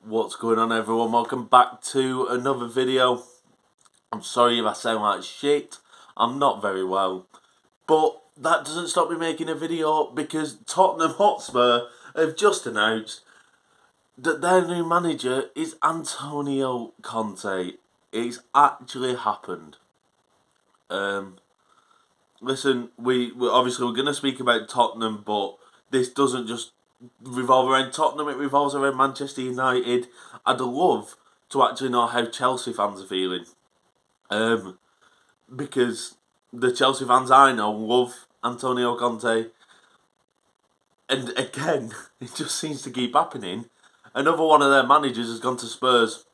What's going on, everyone? Welcome back to another video. I'm sorry if I sound like shit. I'm not very well. But that doesn't stop me making a video because Tottenham Hotspur have just announced that their new manager is Antonio Conte. It's actually happened. Listen, we obviously we're going to speak about Tottenham, but this doesn't just revolve around Tottenham, it revolves around Manchester United. I'd love to actually know how Chelsea fans are feeling. Because the Chelsea fans I know love Antonio Conte. And again, it just seems to keep happening. Another one of their managers has gone to Spurs.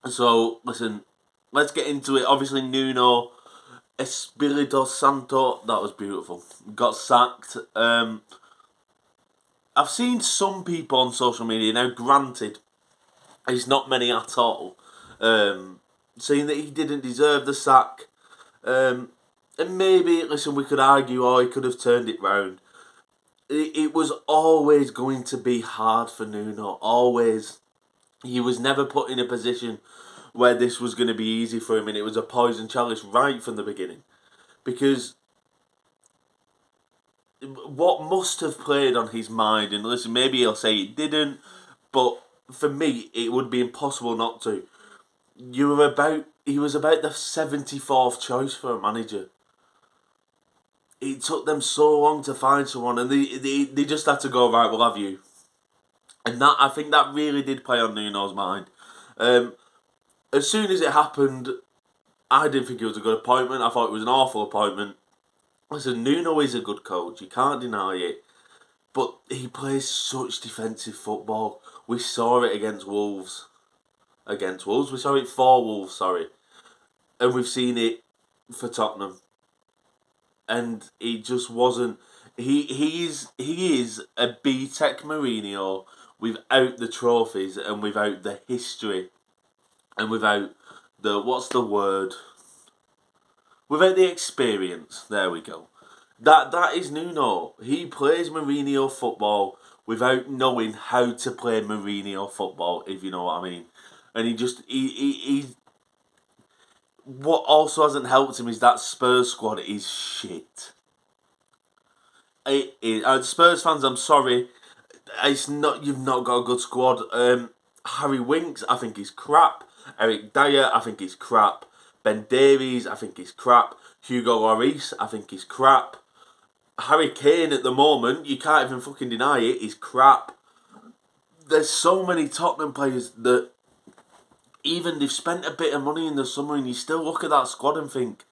So, listen, let's get into it. Obviously, Nuno Espirito Santo, that was beautiful, got sacked. I've seen some people on social media, now granted, it's not many at all, saying that he didn't deserve the sack. And maybe, listen, we could argue, he could have turned it round. It was always going to be hard for Nuno, always. He was never put in a position where this was going to be easy for him, and it was a poison chalice right from the beginning. Because what must have played on his mind, and listen, maybe he'll say it didn't, but for me, it would be impossible not to. He was about the 74th choice for a manager. It took them so long to find someone, and they just had to go, right, we'll have you. And that, I think that really did play on Nuno's mind. As soon as it happened, I didn't think it was a good appointment. I thought it was an awful appointment. Listen, Nuno is a good coach, you can't deny it. But he plays such defensive football. We saw it against Wolves. We saw it for Wolves, sorry. And we've seen it for Tottenham. And he just wasn't... He is a B-Tech Mourinho without the trophies and without the history. And without the... What's the word? Without the experience. There we go. That is Nuno. He plays Mourinho football without knowing how to play Mourinho football, if you know what I mean. And he what also hasn't helped him is that Spurs squad is shit. Spurs fans, I'm sorry. It's not, you've not got a good squad. Harry Winks, I think he's crap. Eric Dyer, I think he's crap. Ben Davies, I think he's crap. Hugo Lloris, I think he's crap. Harry Kane at the moment, you can't even fucking deny it, he's crap. There's so many Tottenham players that even they've spent a bit of money in the summer and you still look at that squad and think,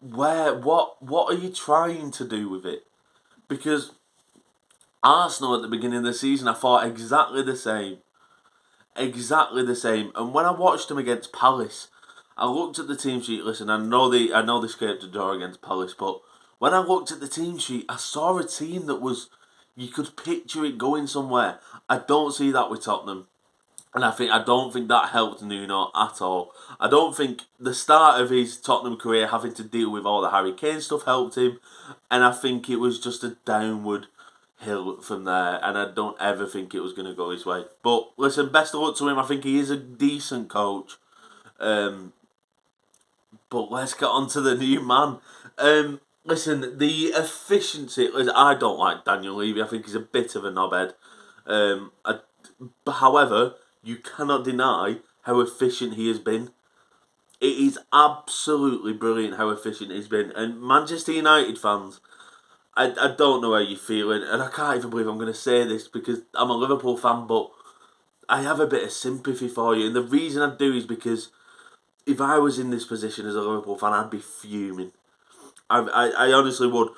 what are you trying to do with it? Because Arsenal at the beginning of the season, I thought exactly the same. And when I watched them against Palace, I looked at the team sheet. Listen, I know they scraped a draw against Palace, but when I looked at the team sheet, I saw a team that was, you could picture it going somewhere. I don't see that with Tottenham. And I don't think that helped Nuno at all. I don't think the start of his Tottenham career having to deal with all the Harry Kane stuff helped him. And I think it was just a downward hill from there. And I don't ever think it was going to go his way. But listen, best of luck to him. I think he is a decent coach. But let's get on to the new man. Listen, the efficiency... I don't like Daniel Levy. I think he's a bit of a knobhead. However, you cannot deny how efficient he has been. It is absolutely brilliant how efficient he's been. And Manchester United fans, I don't know how you're feeling. And I can't even believe I'm going to say this because I'm a Liverpool fan, but I have a bit of sympathy for you. And the reason I do is because if I was in this position as a Liverpool fan, I'd be fuming. I honestly would.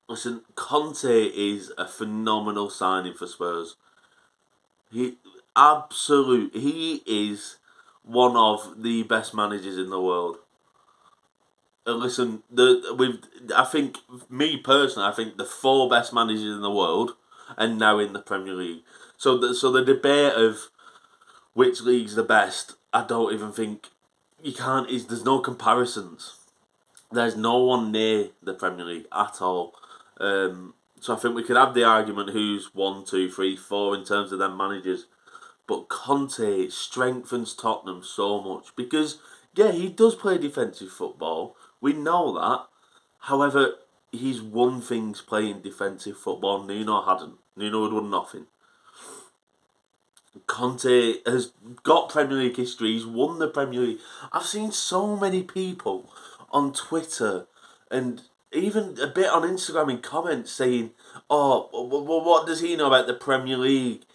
Listen, Conte is a phenomenal signing for Spurs. He is one of the best managers in the world. And listen, I think the four best managers in the world are now in the Premier League. So the debate of which league's the best, I don't even think you can't. There's no comparisons. There's no one near the Premier League at all. So I think we could have the argument who's 1, 2, 3, 4 in terms of them managers. But Conte strengthens Tottenham so much because, yeah, he does play defensive football. We know that. However, he's won things playing defensive football. Nuno hadn't. Nuno had won nothing. Conte has got Premier League history. He's won the Premier League. I've seen so many people on Twitter and even a bit on Instagram in comments saying, "Oh, well, what does he know about the Premier League?"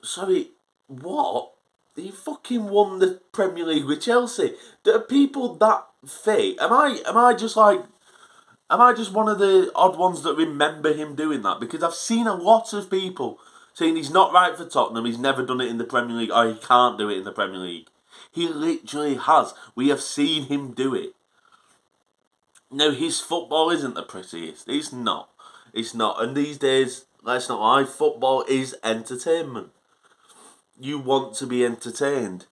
Sorry, what? He fucking won the Premier League with Chelsea. Are people that fit? Am I just like? Am I just one of the odd ones that remember him doing that? Because I've seen a lot of people saying he's not right for Tottenham, he's never done it in the Premier League, or he can't do it in the Premier League. He literally has. We have seen him do it. No, his football isn't the prettiest. It's not. It's not. And these days, let's not lie, football is entertainment. You want to be entertained.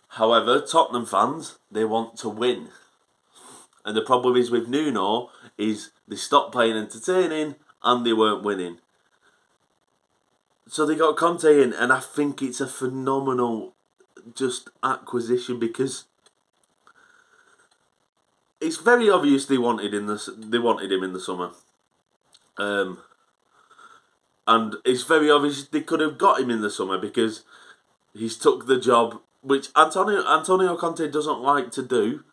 However, Tottenham fans, they want to win. And the problem is with Nuno is they stopped playing entertaining and they weren't winning. So they got Conte in, and I think it's a phenomenal just acquisition because it's very obvious they wanted him in the summer. And it's very obvious they could have got him in the summer because he's took the job which Antonio Conte doesn't like to do.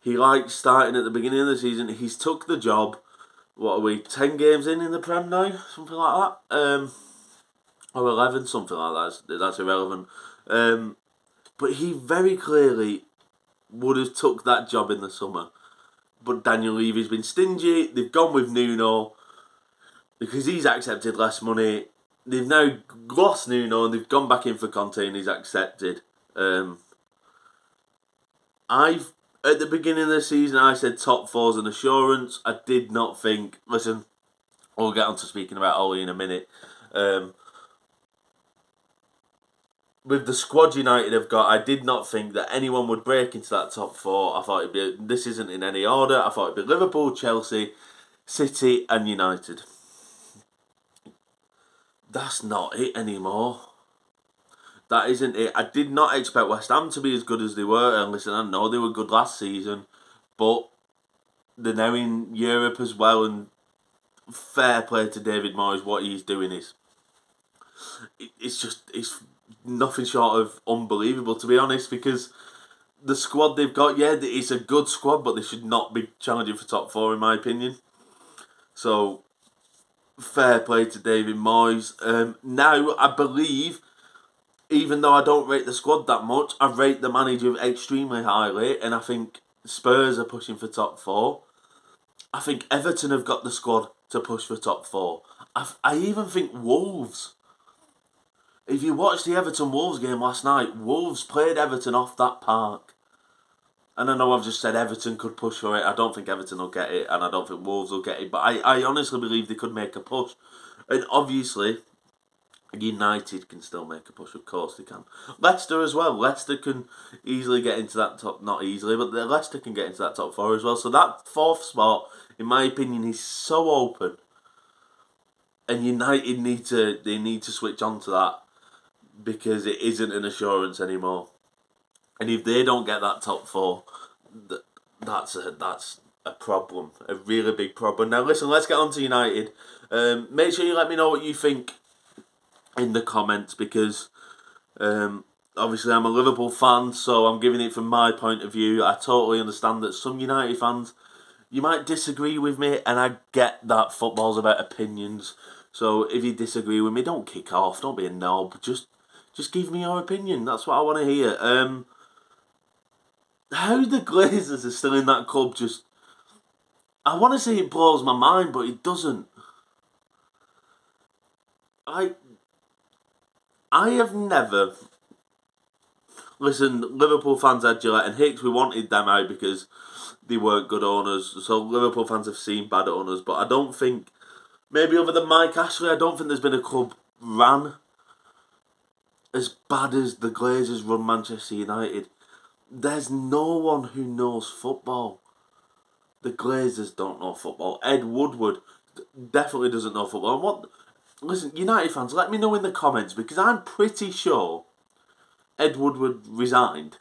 He likes starting at the beginning of the season. He's took the job. What are we, 10 games in the Prem now? Something like that? Or 11, something like that. That's irrelevant. But he very clearly would have took that job in the summer. But Daniel Levy's been stingy. They've gone with Nuno because he's accepted less money. They've now lost Nuno and they've gone back in for Conte and he's accepted. At the beginning of the season, I said top four's an assurance. I did not think. Listen, we'll get on to speaking about Ollie in a minute. With the squad United have got, I did not think that anyone would break into that top four. I thought this isn't in any order. I thought it'd be Liverpool, Chelsea, City, and United. That's not it anymore. That isn't it. I did not expect West Ham to be as good as they were. And listen, I know they were good last season, but they're now in Europe as well. And fair play to David Moyes. What he's doing is, it's nothing short of unbelievable, to be honest. Because the squad they've got, yeah, it's a good squad, but they should not be challenging for top four, in my opinion. So fair play to David Moyes. Now I believe, even though I don't rate the squad that much, I rate the manager extremely highly, and I think Spurs are pushing for top four. I think Everton have got the squad to push for top four. I even think Wolves. If you watched the Everton-Wolves game last night, Wolves played Everton off that park. And I know I've just said Everton could push for it. I don't think Everton will get it, and I don't think Wolves will get it. But I honestly believe they could make a push. And obviously, United can still make a push, of course they can. Leicester as well. Leicester can easily get into that top, not easily, but Leicester can get into that top four as well. So that fourth spot, in my opinion, is so open. And United need to switch on to that because it isn't an assurance anymore. And if they don't get that top four, that's a problem, a really big problem. Now listen, let's get on to United. Make sure you let me know what you think in the comments because obviously I'm a Liverpool fan, so I'm giving it from my point of view. I totally understand that some United fans, you might disagree with me, and I get that football's about opinions. So if you disagree with me, don't kick off, don't be a knob, just give me your opinion. That's what I want to hear. How the Glazers are still in that club just... I want to say it blows my mind, but it doesn't. I have never... Listen, Liverpool fans had Gillette and Hicks. We wanted them out because they weren't good owners. So Liverpool fans have seen bad owners. But I don't think... Maybe other than Mike Ashley, I don't think there's been a club ran as bad as the Glazers run Manchester United. There's no one who knows football. The Glazers don't know football. Ed Woodward, definitely doesn't know football. And listen, United fans, let me know in the comments, because I'm pretty sure Ed Woodward resigned.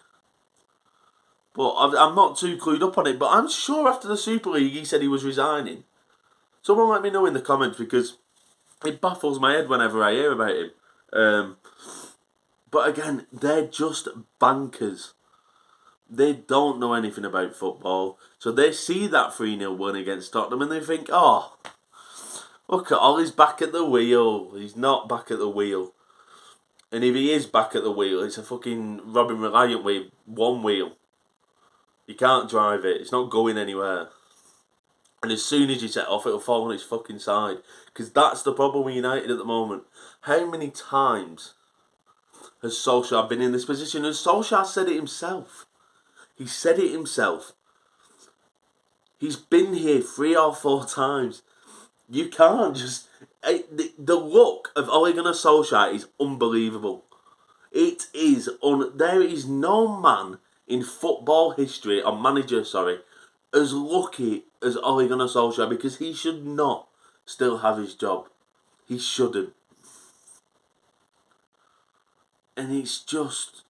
But I'm not too clued up on it, but I'm sure after the Super League he said he was resigning. Someone let me know in the comments, because it baffles my head whenever I hear about him. But again, they're just bankers. They don't know anything about football. So they see that 3-0 win against Tottenham and they think, oh, look at Ollie's back at the wheel. He's not back at the wheel. And if he is back at the wheel, it's a fucking Robin Reliant with one wheel. You can't drive it. It's not going anywhere. And as soon as you set off, it'll fall on its fucking side. Because that's the problem with United at the moment. How many times has Solskjaer been in this position? And Solskjaer said it himself. He said it himself. He's been here 3 or 4 times. You can't just... The look of Ole Gunnar Solskjaer is unbelievable. It is... There is no man in football history, or manager, sorry, as lucky as Ole Gunnar Solskjaer, because he should not still have his job. He shouldn't. And it's just...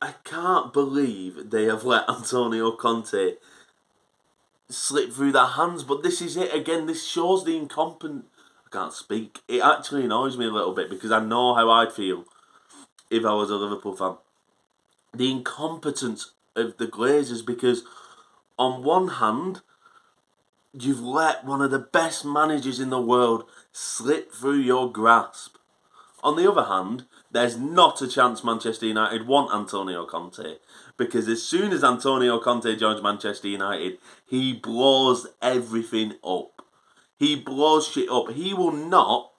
I can't believe they have let Antonio Conte slip through their hands, but this is it again. This shows the incompetent... I can't speak. It actually annoys me a little bit, because I know how I'd feel if I was a Liverpool fan. The incompetence of the Glazers, because on one hand, you've let one of the best managers in the world slip through your grasp. On the other hand, there's not a chance Manchester United want Antonio Conte, because as soon as Antonio Conte joins Manchester United, he blows everything up. He blows shit up. He will not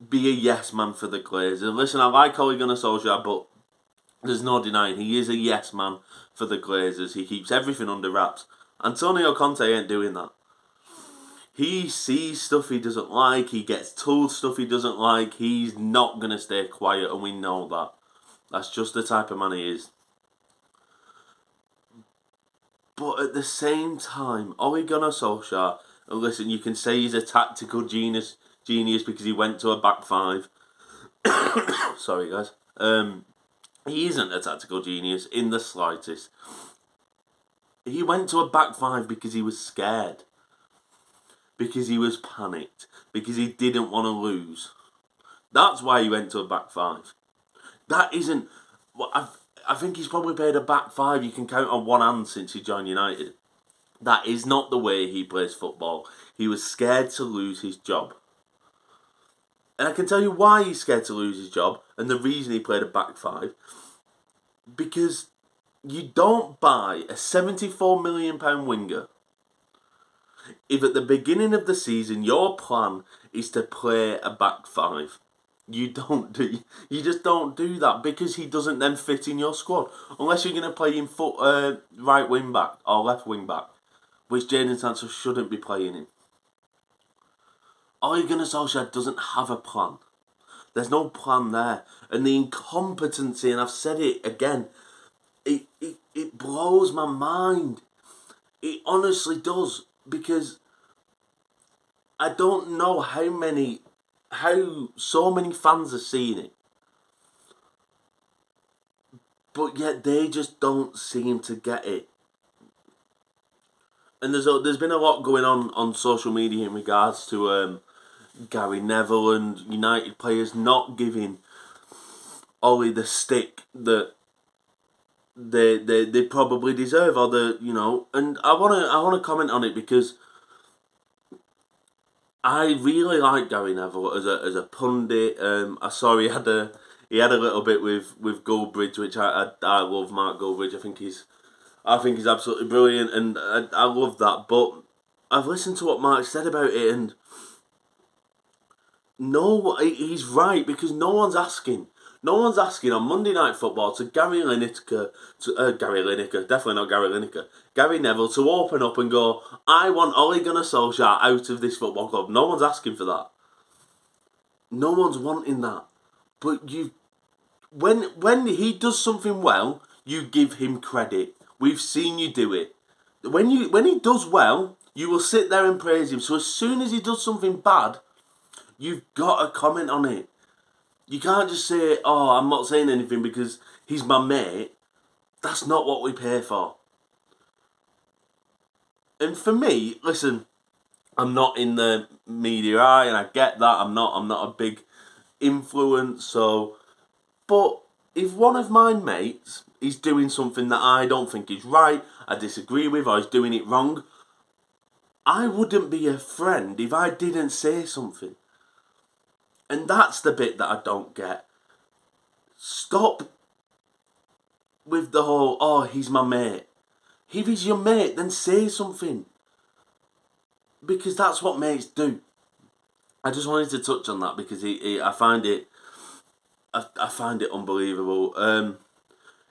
be a yes man for the Glazers. Listen, I like Ole Gunnar Solskjaer, but there's no denying he is a yes man for the Glazers. He keeps everything under wraps. Antonio Conte ain't doing that. He sees stuff he doesn't like. He gets told stuff he doesn't like. He's not going to stay quiet, and we know that. That's just the type of man he is. But at the same time, Ole Gunnar Solskjaer, and listen, you can say he's a tactical genius because he went to a back five. Sorry, guys. He isn't a tactical genius in the slightest. He went to a back five because he was scared. Because he was panicked. Because he didn't want to lose. That's why he went to a back five. That isn't... I think he's probably played a back five you can count on one hand since he joined United. That is not the way he plays football. He was scared to lose his job. And I can tell you why he's scared to lose his job, and the reason he played a back five. Because you don't buy a £74 million winger if at the beginning of the season your plan is to play a back five. You just don't do that, because he doesn't then fit in your squad. Unless you're going to play him right wing back or left wing back, which Jadon Sancho shouldn't be playing in. Ole Gunnar Solskjaer doesn't have a plan. There's no plan there. And the incompetency, and I've said it again, it blows my mind. It honestly does, because I don't know how so many fans are seeing it. But yet they just don't seem to get it. And there's been a lot going on social media in regards to Gary Neville and United players not giving Ollie the stick that they probably deserve, or and I wanna comment on it, because I really like Gary Neville as a pundit. I saw he had a little bit with Goldbridge, which I love. Mark Goldbridge, I think he's absolutely brilliant, and I love that. But I've listened to what Mark said about it, and no, he's right, because no one's asking. No one's asking on Monday Night Football to Gary Neville to open up and go, I want Ole Gunnar Solskjaer out of this football club. No one's asking for that. No one's wanting that. But when he does something well, you give him credit. We've seen you do it. When he does well, You will sit there and praise him. So as soon as he does something bad, you've got to comment on it. You can't just say, oh, I'm not saying anything because he's my mate. That's not what we pay for. And for me, listen, I'm not in the media eye, and I get that. I'm not a big influence, so... But if one of my mates is doing something that I don't think is right, I disagree with, or is doing it wrong, I wouldn't be a friend if I didn't say something. And that's the bit that I don't get. Stop with the whole, oh, he's my mate. If he's your mate, then say something. Because that's what mates do. I just wanted to touch on that because I find it unbelievable.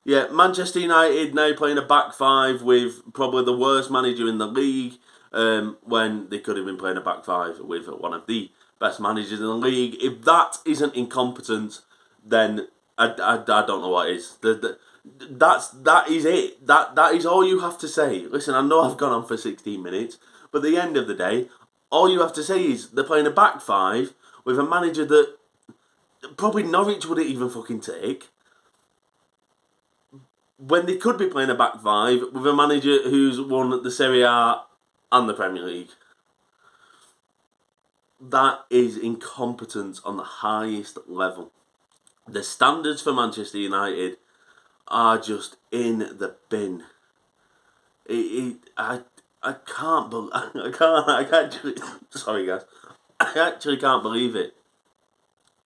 Yeah, Manchester United now playing a back five with probably the worst manager in the league, when they could have been playing a back five with one of the best managers in the league. If that isn't incompetence, then I don't know what is. That is it. That is all you have to say. Listen, I know I've gone on for 16 minutes, but at the end of the day, all you have to say is they're playing a back five with a manager that probably Norwich wouldn't even fucking take, when they could be playing a back five with a manager who's won the Serie A and the Premier League. That is incompetence on the highest level. The standards for Manchester United are just in the bin. I can't believe... I can't actually... Sorry, guys. I actually can't believe it.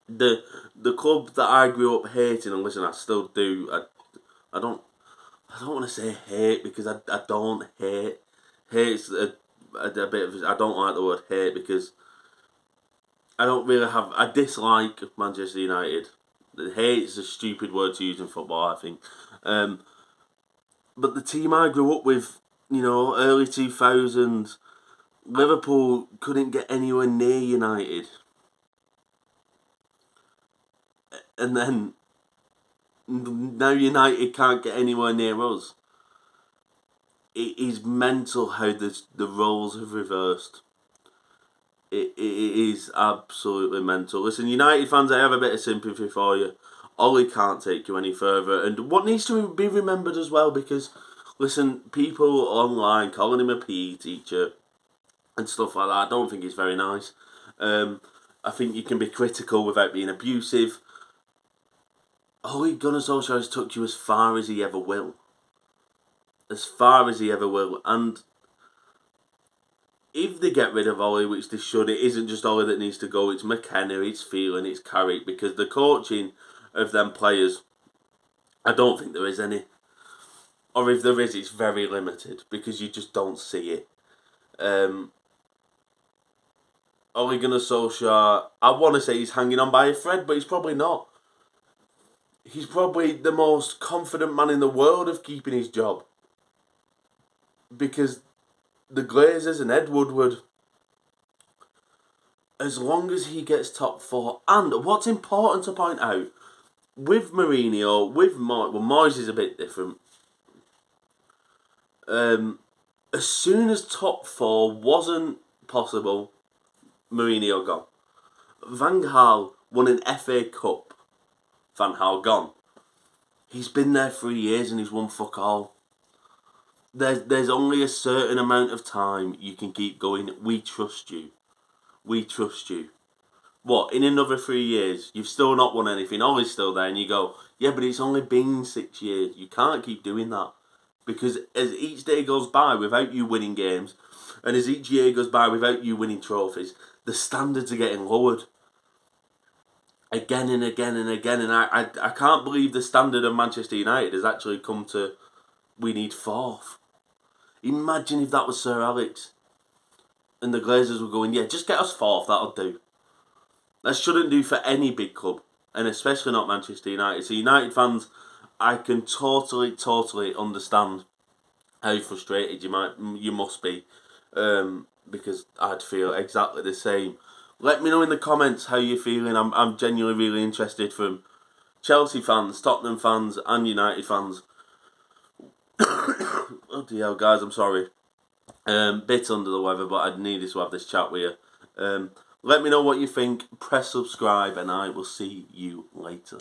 The club that I grew up hating, and listen, I still do. I don't want to say hate because I don't hate. Hate's a bit of... I don't like the word hate because I don't really have... I dislike Manchester United. Hate's a stupid word to use in football, I think. But the team I grew up with, early 2000s, Liverpool couldn't get anywhere near United. And then now United can't get anywhere near us. It is mental how the roles have reversed. It is absolutely mental. Listen, United fans, I have a bit of sympathy for you. Ollie can't take you any further. And what needs to be remembered as well, because, listen, people online calling him a PE teacher and stuff like that, I don't think it's very nice. I think you can be critical without being abusive. Ole Gunnar Solskjaer has took you as far as he ever will. As far as he ever will. And if they get rid of Ole, which they should, it isn't just Ole that needs to go. It's McKenna, it's Phelan, it's Carrick. Because the coaching of them players, I don't think there is any. Or if there is, it's very limited. Because you just don't see it. Ole Gunnar Solskjaer, I want to say he's hanging on by a thread, but he's probably not. He's probably the most confident man in the world of keeping his job. Because the Glazers and Ed Woodward, as long as he gets top four, and what's important to point out, with Mourinho, with Moyes is a bit different. As soon as top four wasn't possible, Mourinho gone. Van Gaal won an FA Cup. Van Gaal gone. He's been there 3 years and he's won fuck all. There's only a certain amount of time you can keep going. We trust you. We trust you. What, in another 3 years, you've still not won anything, Ollie's still there, and you go, yeah, but it's only been 6 years. You can't keep doing that. Because as each day goes by without you winning games, and as each year goes by without you winning trophies, the standards are getting lowered. Again and again and again, and I can't believe the standard of Manchester United has actually come to, we need fourth. Imagine if that was Sir Alex and the Glazers were going, yeah, just get us fourth, that'll do. That shouldn't do for any big club, and especially not Manchester United. So United fans, I can totally understand how frustrated you must be, because I'd feel exactly the same. Let me know in the comments how you're feeling. I'm genuinely really interested from Chelsea fans, Tottenham fans, and United fans. Oh dear, guys, I'm sorry. Bit under the weather, but I needed to have this chat with you. Let me know what you think. Press subscribe, and I will see you later.